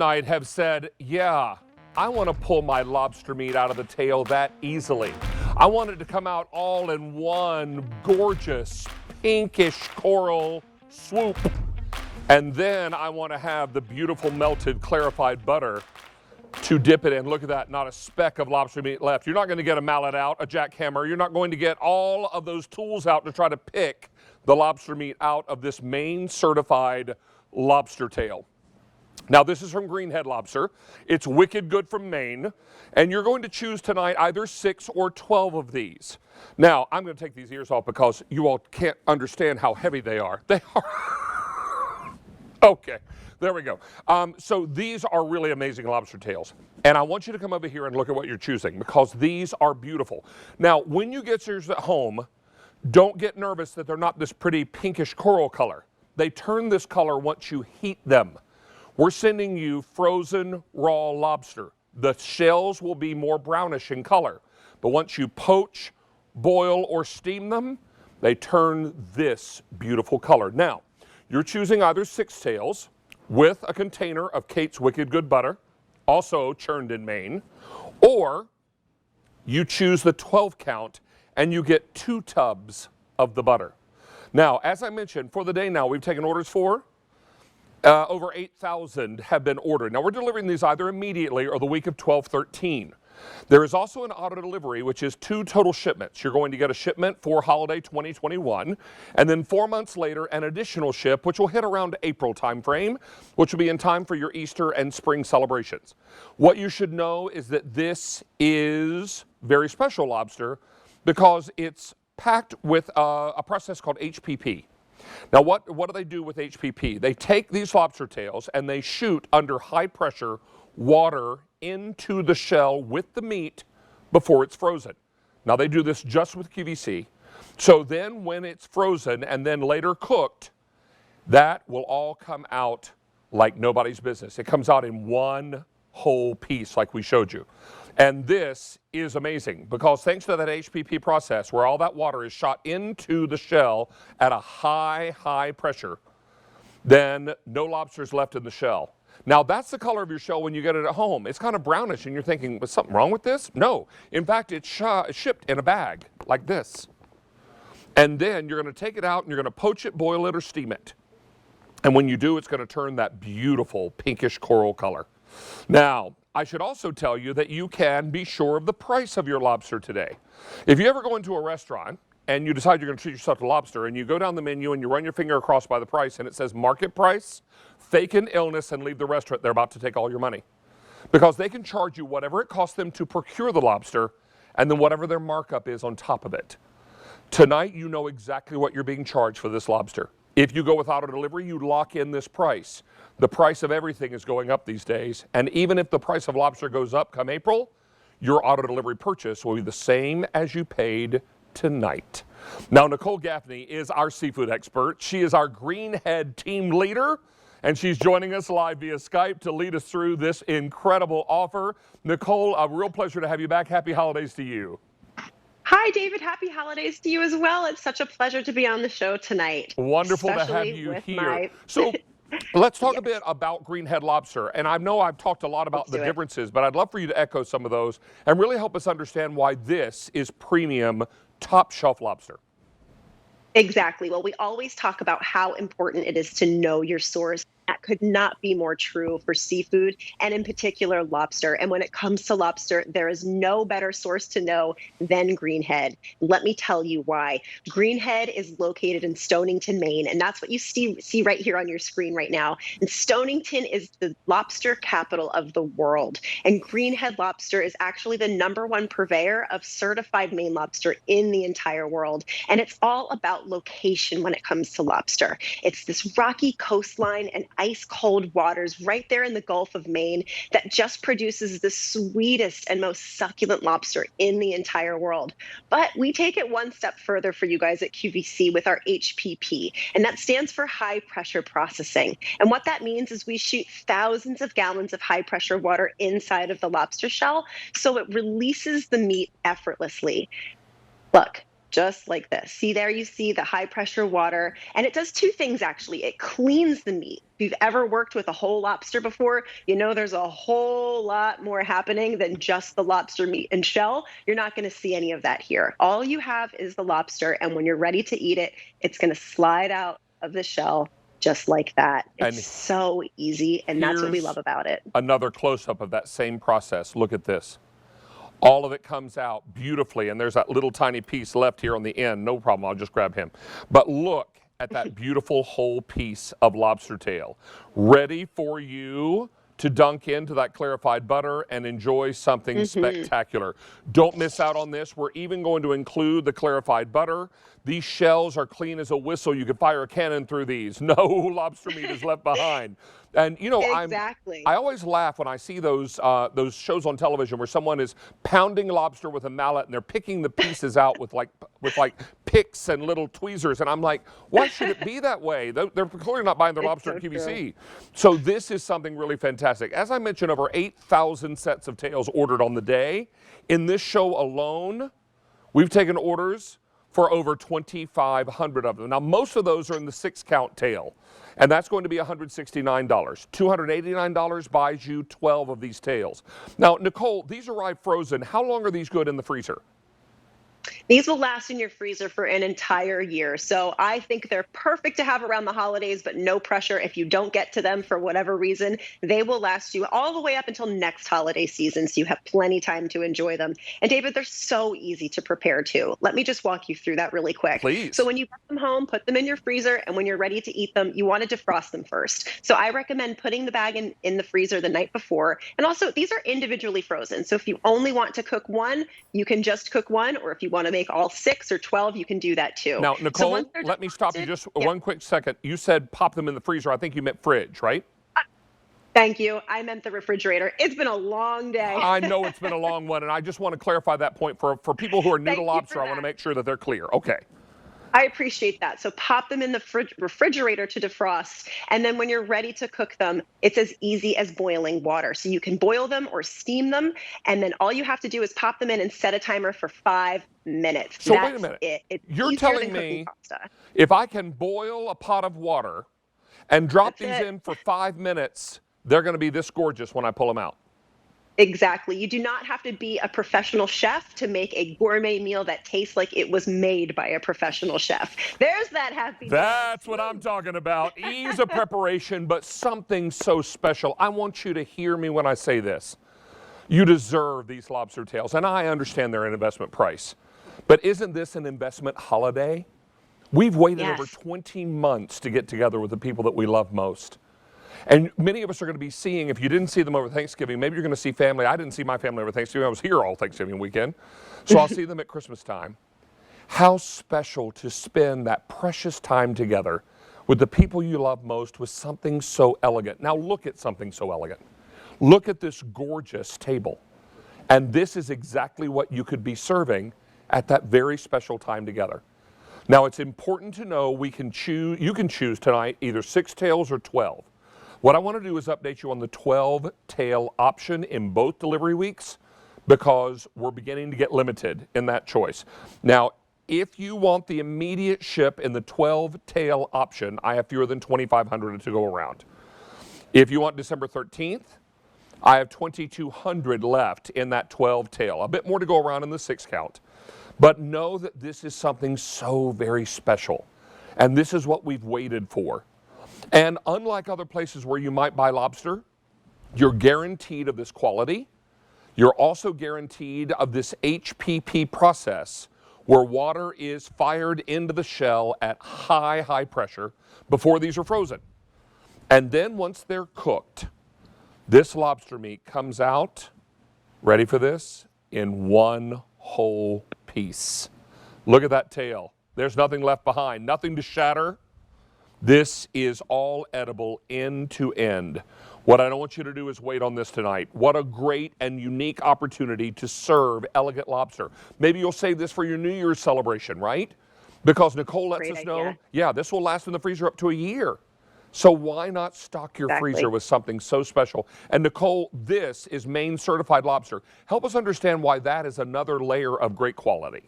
tonight have said, yeah, I want to pull my lobster meat out of the tail that easily. I want it to come out all in one gorgeous pinkish coral swoop. And then I want to have the beautiful melted clarified butter to dip it in. Look at that, not a speck of lobster meat left. You're not going to get a mallet out, a jackhammer. You're not going to get all of those tools out to try to pick the lobster meat out of this Maine certified lobster tail. Now, this is from Greenhead Lobster. It's wicked good from Maine. And you're going to choose tonight either 6 or 12 of these. Now, I'm going to take these ears off because you all can't understand how heavy they are. They are. Okay, there we go. So these are really amazing lobster tails. And I want you to come over here and look at what you're choosing because these are beautiful. Now, when you get yours at home, don't get nervous that they're not this pretty pinkish coral color. They turn this color once you heat them. We're sending you frozen raw lobster. The shells will be more brownish in color, but once you poach, boil, or steam them, they turn this beautiful color. Now, you're choosing either 6 tails with a container of Kate's Wicked Good butter, also churned in Maine, or you choose the 12 count and you get 2 tubs of the butter. Now, as I mentioned, for the day now, we've taken orders for over 8,000 have been ordered. Now, we're delivering these either immediately or the week of 12/13. There is also an auto delivery, which is 2 total shipments. You're going to get a shipment for holiday 2021, and then 4 months later, an additional ship, which will hit around April timeframe, which will be in time for your Easter and spring celebrations. What you should know is that this is very special lobster because it's packed with a process called HPP. Now, what do they do with HPP? They take these lobster tails and they shoot under high pressure water into the shell with the meat before it's frozen. Now, they do this just with QVC. So then when it's frozen and then later cooked, that will all come out like nobody's business. It comes out in one whole piece like we showed you. And this is amazing because thanks to that HPP process where all that water is shot into the shell at a high pressure, then no lobster's left in the shell. Now, that's the color of your shell when you get it at home. It's kind of brownish and you're thinking, was something wrong with this? No. In fact, it's shipped in a bag like this. And then you're going to take it out and you're going to poach it, boil it, or steam it. And when you do, it's going to turn that beautiful pinkish coral color. Now, I should also tell you that you can be sure of the price of your lobster today. If you ever go into a restaurant and you decide you're going to treat yourself to lobster and you go down the menu and you run your finger across by the price and it says market price, fake an illness and leave the restaurant. They're about to take all your money because they can charge you whatever it costs them to procure the lobster and then whatever their markup is on top of it. Tonight, you know exactly what you're being charged for this lobster. If you go with auto delivery, you lock in this price. The price of everything is going up these days. And even if the price of lobster goes up come April, your auto delivery purchase will be the same as you paid tonight. Now, Nicole Gaffney is our seafood expert. She is our Greenhead team leader, and she's joining us live via Skype to lead us through this incredible offer. Nicole, a real pleasure to have you back. Happy holidays to you. Hi, David. Happy holidays to you as well. It's such a pleasure to be on the show tonight. Wonderful to have you here. So let's talk a bit about Greenhead Lobster. And I know I've talked a lot about the differences, but I'd love for you to echo some of those and really help us understand why this is premium top shelf lobster. Exactly. Well, we always talk about how important it is to know your source. That could not be more true for seafood and in particular lobster. And when it comes to lobster, there is no better source to know than Greenhead. Let me tell you why. Greenhead is located in Stonington, Maine, and that's what you see right here on your screen right now. And Stonington is the lobster capital of the world. And Greenhead Lobster is actually the #1 purveyor of certified Maine lobster in the entire world. And it's all about location when it comes to lobster. It's this rocky coastline and ice cold waters right there in the Gulf of Maine that just produces the sweetest and most succulent lobster in the entire world. But we take it one step further for you guys at QVC with our HPP, and that stands for high pressure processing. And what that means is we shoot thousands of gallons of high pressure water inside of the lobster shell so it releases the meat effortlessly. Look, just like this. See there, you see the high pressure water, and it does two things actually. It cleans the meat. If you've ever worked with a whole lobster before, you know there's a whole lot more happening than just the lobster meat and shell. You're not going to see any of that here. All you have is the lobster, and when you're ready to eat it, it's going to slide out of the shell just like that. It's And so easy, and that's what we love about it. Another close-up of that same process. Look at this. All of it comes out beautifully, and there's that little tiny piece left here on the end. No problem, I'll just grab him. But look at that beautiful whole piece of lobster tail, ready for you to dunk into that clarified butter and enjoy something spectacular. Don't miss out on this. We're even going to include the clarified butter. These shells are clean as a whistle. You could fire a cannon through these. No lobster meat is left behind. And you know, Exactly. I always laugh when I see those shows on television where someone is pounding lobster with a mallet and they're picking the pieces out with like picks and little tweezers, and I'm like, why should it be that way? They're clearly not buying their lobster at QVC. So this is something really fantastic. As I mentioned, over 8,000 sets of tails ordered on the day. In this show alone, we've taken orders for over 2,500 of them. Now, most of those are in the 6-count tail, and that's going to be $169. $289 buys you 12 of these tails. Now, Nicole, these arrive frozen. How long are these good in the freezer? These will last in your freezer for an entire year. So I think they're perfect to have around the holidays, but no pressure. If you don't get to them for whatever reason, they will last you all the way up until next holiday season. So you have plenty time to enjoy them. And David, they're so easy to prepare too. Let me just walk you through that really quick. Please. So when you get them home, put them in your freezer. And when you're ready to eat them, you want to defrost them first. So I recommend putting the bag in the freezer the night before. And also, these are individually frozen. So if you only want to cook one, you can just cook one. Or if you want to make all 6 or 12, you can do that too. Now, Nicole, let me stop you just one quick second. You said pop them in the freezer. I think you meant fridge, right? Thank you. I meant the refrigerator. It's been a long day. I know it's been a long one, and I just want to clarify that point for people who are new to lobster. I want to make sure that they're clear. Okay. I appreciate that. So pop them in the refrigerator to defrost. And then when you're ready to cook them, it's as easy as boiling water. So you can boil them or steam them. And then all you have to do is pop them in and set a timer for 5 minutes. So That's wait a minute. It's You're easier telling than me cooking pasta. if I can boil a pot of water and drop That's these it. in for 5 minutes, they're going to be this gorgeous when I pull them out. Exactly. You do not have to be a professional chef to make a gourmet meal that tastes like it was made by a professional chef. There's that happy. That's what I'm talking about. Ease of preparation, but something so special. I want you to hear me when I say this. You deserve these lobster tails, and I understand they're an investment price. But isn't this an investment holiday? We've waited over 20 months to get together with the people that we love most. And many of us are going to be seeing, if you didn't see them over Thanksgiving, maybe you're going to see family. I didn't see my family over Thanksgiving. I was here all Thanksgiving weekend. So I'll see them at Christmas time. How special to spend that precious time together with the people you love most with something so elegant. Now look at something so elegant. Look at this gorgeous table. And this is exactly what you could be serving at that very special time together. Now it's important to know you can choose tonight either 6 tails or 12. What I want to do is update you on the 12-tail option in both delivery weeks because we're beginning to get limited in that choice. Now, if you want the immediate ship in the 12-tail option, I have fewer than 2,500 to go around. If you want December 13th, I have 2,200 left in that 12-tail. A bit more to go around in the 6-count. But know that this is something so very special. And this is what we've waited for. And unlike other places where you might buy lobster, you're guaranteed of this quality. You're also guaranteed of this HPP process where water is fired into the shell at high pressure before these are frozen. And then once they're cooked, this lobster meat comes out, ready for this, in one whole piece. Look at that tail. There's nothing left behind, nothing to shatter. This is all edible end to end. What I don't want you to do is wait on this tonight. What a great and unique opportunity to serve elegant lobster. Maybe you'll save this for your New Year's celebration, right? Because Nicole lets us know, this will last in the freezer up to a year. So why not stock your freezer with something so special? And Nicole, this is Maine certified lobster. Help us understand why that is another layer of great quality.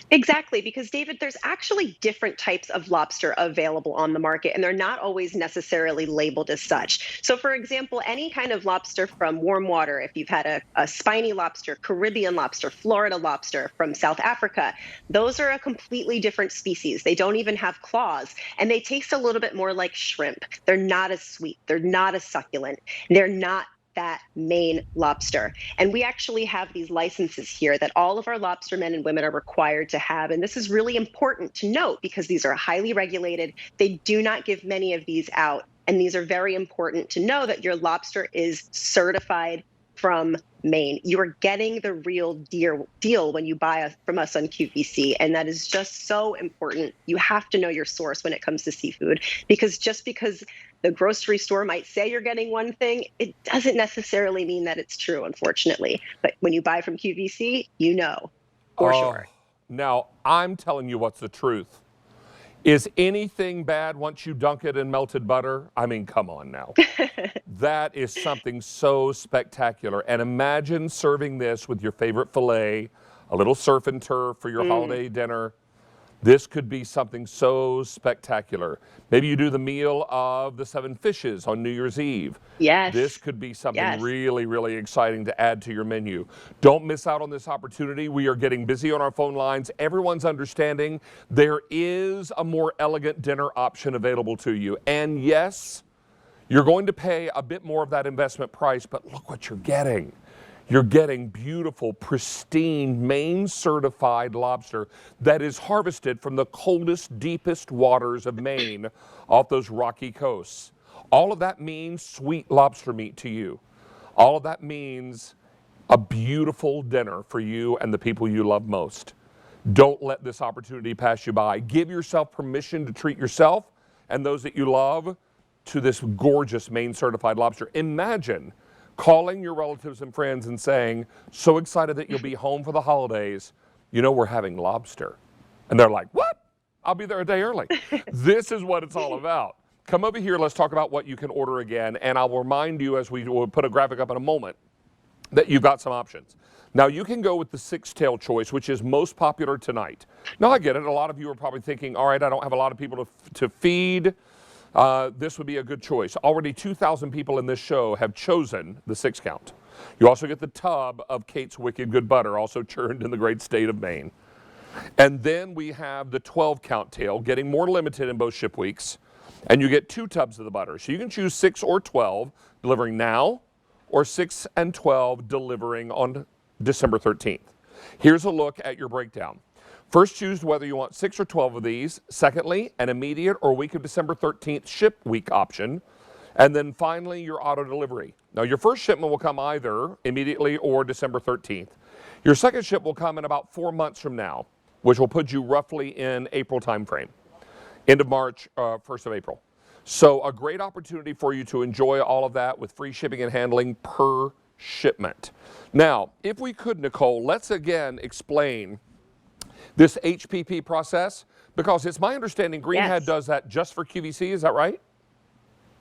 Exactly, because David, there's actually different types of lobster available on the market, and they're not always necessarily labeled as such. So, for example, any kind of lobster from warm water, if you've had a spiny lobster, Caribbean lobster, Florida lobster from South Africa, those are a completely different species. They don't even have claws, and they taste a little bit more like shrimp. They're not as sweet, they're not as succulent, they're not that Maine lobster. And we actually have these licenses here that all of our lobstermen and women are required to have. And this is really important to note because these are highly regulated. They do not give many of these out. And these are very important to know that your lobster is certified from Maine. You are getting the real deal when you buy from us on QVC. And that is just so important. You have to know your source when it comes to seafood, because just because the grocery store might say you're getting one thing, it doesn't necessarily mean that it's true, unfortunately. But when you buy from QVC, you know for Oh, sure. now I'm telling you what's the truth. Is anything bad once you dunk it in melted butter? I mean, come on now. That is something so spectacular. And imagine serving this with your favorite filet, a little surf and turf for your Mm, holiday dinner. This could be something so spectacular. Maybe you do the meal of the 7 fishes on New Year's Eve. This yes, could be something yes. really, really exciting to add to your menu. Don't miss out on this opportunity. We are getting busy on our phone lines. Everyone's understanding there is a more elegant dinner option available to you. And yes, you're going to pay a bit more of that investment price, but look what you're getting. You're getting beautiful, pristine, Maine certified lobster that is harvested from the coldest, deepest waters of Maine off those rocky coasts. All of that means sweet lobster meat to you. All of that means a beautiful dinner for you and the people you love most. Don't let this opportunity pass you by. Give yourself permission to treat yourself and those that you love to this gorgeous Maine certified lobster. Imagine calling your relatives and friends and saying, so excited that you'll be home for the holidays, you know, we're having lobster. And they're like, what? I'll be there a day early. This is what it's all about. Come over here, let's talk about what you can order again. And I'll remind you, as we will put a graphic up in a moment, that you've got some options. Now, you can go with the 6-tail choice, which is most popular tonight. Now, I get it. A lot of you are probably thinking, all right, I don't have a lot of people to feed. This would be a good choice. Already 2,000 people in this show have chosen the 6-count. You also get the tub of Kate's Wicked Good Butter, also churned in the great state of Maine. And then we have the 12-count tail, getting more limited in both ship weeks. And you get 2 tubs of the butter. So you can choose 6 or 12, delivering now, or 6 and 12 delivering on December 13th. Here's a look at your breakdown. First, choose whether you want 6 or 12 of these. Secondly, an immediate or week of December 13th ship week option. And then finally, your auto delivery. Now, your first shipment will come either immediately or December 13th. Your second ship will come in about 4 months from now, which will put you roughly in April timeframe, end of March, 1st of April. So a great opportunity for you to enjoy all of that with free shipping and handling per shipment. Now, if we could, Nicole, let's again explain this HPP process, because it's my understanding Greenhead Yes. does that just for QVC, is that right?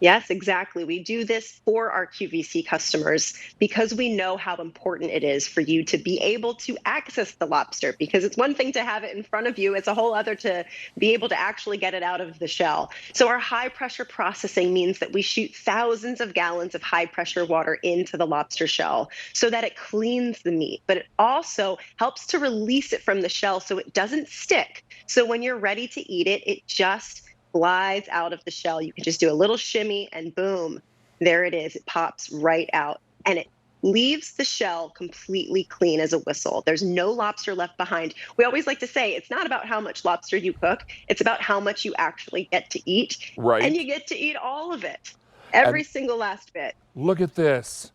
Yes, exactly. We do this for our QVC customers because we know how important it is for you to be able to access the lobster. Because it's one thing to have it in front of you, it's a whole other to be able to actually get it out of the shell. So, our high pressure processing means that we shoot thousands of gallons of high pressure water into the lobster shell so that it cleans the meat, but it also helps to release it from the shell so it doesn't stick. So, when you're ready to eat it, it just glides out of the shell. You can just do a little shimmy and boom, there it is. It pops right out and it leaves the shell completely clean as a whistle. There's no lobster left behind. We always like to say it's not about how much lobster you cook, it's about how much you actually get to eat. And you Right. get to eat all of it, every And single last bit. look at this.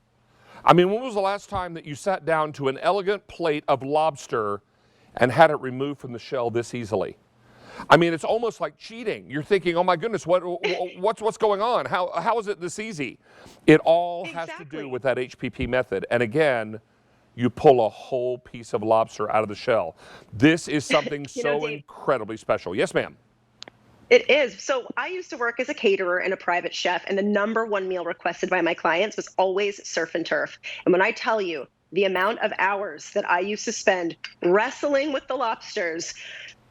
I mean, when was the last time that you sat down to an elegant plate of lobster and had it removed from the shell this easily? I mean, it's almost like cheating. You're thinking, oh my goodness, what's going on? How is it this easy? It all has to do Exactly. with that HPP method. And again, you pull a whole piece of lobster out of the shell. This is something You know, so Dave, incredibly special. Yes, ma'am. it is. So I used to work as a caterer and a private chef, and the number one meal requested by my clients was always surf and turf. And when I tell you, the amount of hours that I used to spend wrestling with the lobsters,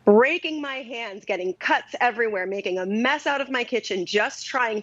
breaking my hands, getting cuts everywhere, making a mess out of my kitchen, just trying to